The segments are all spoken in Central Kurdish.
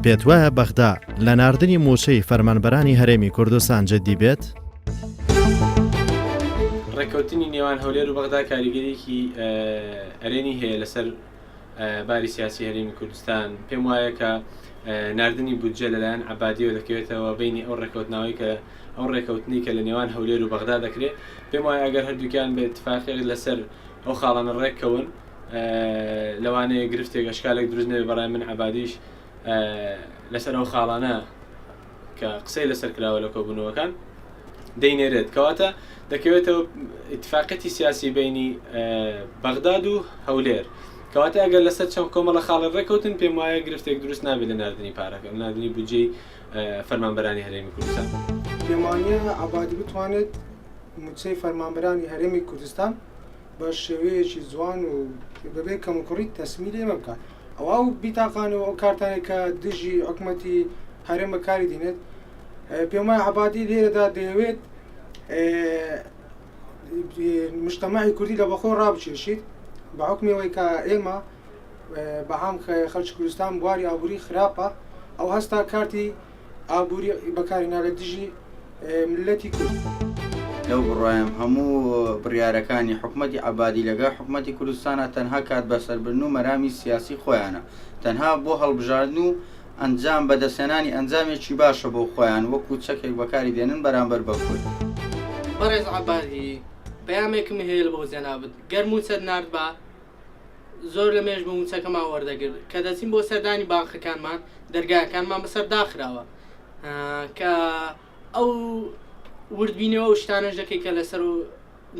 پێت وایە بەغدا لە ناردنی موچەی فەرمانبەرانی هەرێمی کوردستان جددی بێت؟ ڕێکەوتنی نێوان هەولێر و بەغدا کاریگەریەکی ئەرێنی هەیە لەسەر باری سیاسی هەرێمی کوردستان. پێم وایە کە ناردنی بودجە لەلایەن عەبادیەوە دەکەوێتەوە بینی ئەو ڕێکەوتناوی کە ئەو ڕێکەوتنی کە لە نێوان هەولێر و بەغدا دەکرێت. پێم وایە ئەگەر هەردووکیان بێت اتفاقێک لەسەر ئەو خاڵانە ڕێککەون لەوانەیە گرفتێک ئەشکالێک دروست نەبێت. بەڕای من عەبادیش لەسەر ئەو خاڵانە کە قسەی لەسەر کراوە لە کۆبوونەوەکان دەینێرێت، کەواتە دەکەوێتەوە اتفاقەتی سیاسی بینی بەغداد و هەولێر. کەواتە ئەگەر لەسەر چەند کۆمەڵە خاڵە ڕێکەوتن پێم وایە گرفتێک دروست نابێت لە ناردنی پارەکە، ناردنی بودجەی فەرمانبەرانی هەرێمی کوردستان. پێم وانیە عەبادی بتوانێت موچەی فەرمانبەرانی هەرێمی کوردستان بە شێوەیەکی جوان و بەبێ کەموکڕی تەسمیل ئێمە بکات. ئەوە بیتاقانەوە ئەو کارتانێک کە دژی حکومەتی هەرێمە کاری دێنێت. پێم وایە عەبادی لێرەدا دەیەوێت مجتەمەعی کوردی لە بەخۆ ڕابکێشیت بە حکمەوەی کە ئێمە بەعام خەڵکی کوردستان بواری ئابووری خراپە، ئەو هەستا کارتی ئابووری بەکارهێنا لە دژی ملەتی کورد. لەو بڕوایم هەموو بڕیارەکانی حکومەتی عەبادی لەگەڵ حکومەتی کوردستانە تەنها کات بەسەربردن و مەرامی سیاسی خۆیانە، تەنها بۆ هەڵبژاردن و ئەنجام بەدەستێنانی ئەنجامێکی باشە بۆ خۆیان وەکو چەکێک بەکاری دێنن بەرامبەر بە خۆی. بەڕێز عەبادی پەیامێکم هەیە لە بۆ جەنابەت، گەر موچەت نارد بە زۆر لە مێژ بە موچەکەمان وەردەگرت کە دەچین بۆ سەردانی بانخەکانمان دەرگاکانمان بەسەر داخراوە کە ئەو وردبینەوە و شتانەش دەکەی کە لەسەر و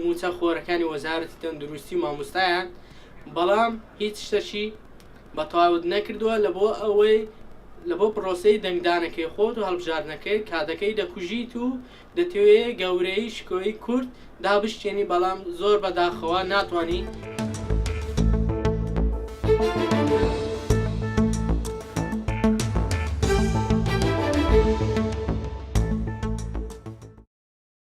موچە خۆرەکانی وەزارەتی تەندروستی و مامۆستایان، بەڵام هیچ شتەشی بە تەواوت نەکردووە لە بۆ ئەوەی لە بۆ پرۆسەی دەنگدانەکەی خۆت و هەڵبژاردنەکەی کاتەکەی دەکوژیت و دەتەوێت گەورەی شکۆی کورد دابشتێنی، بەڵام زۆر بەداخەوە ناتوانانی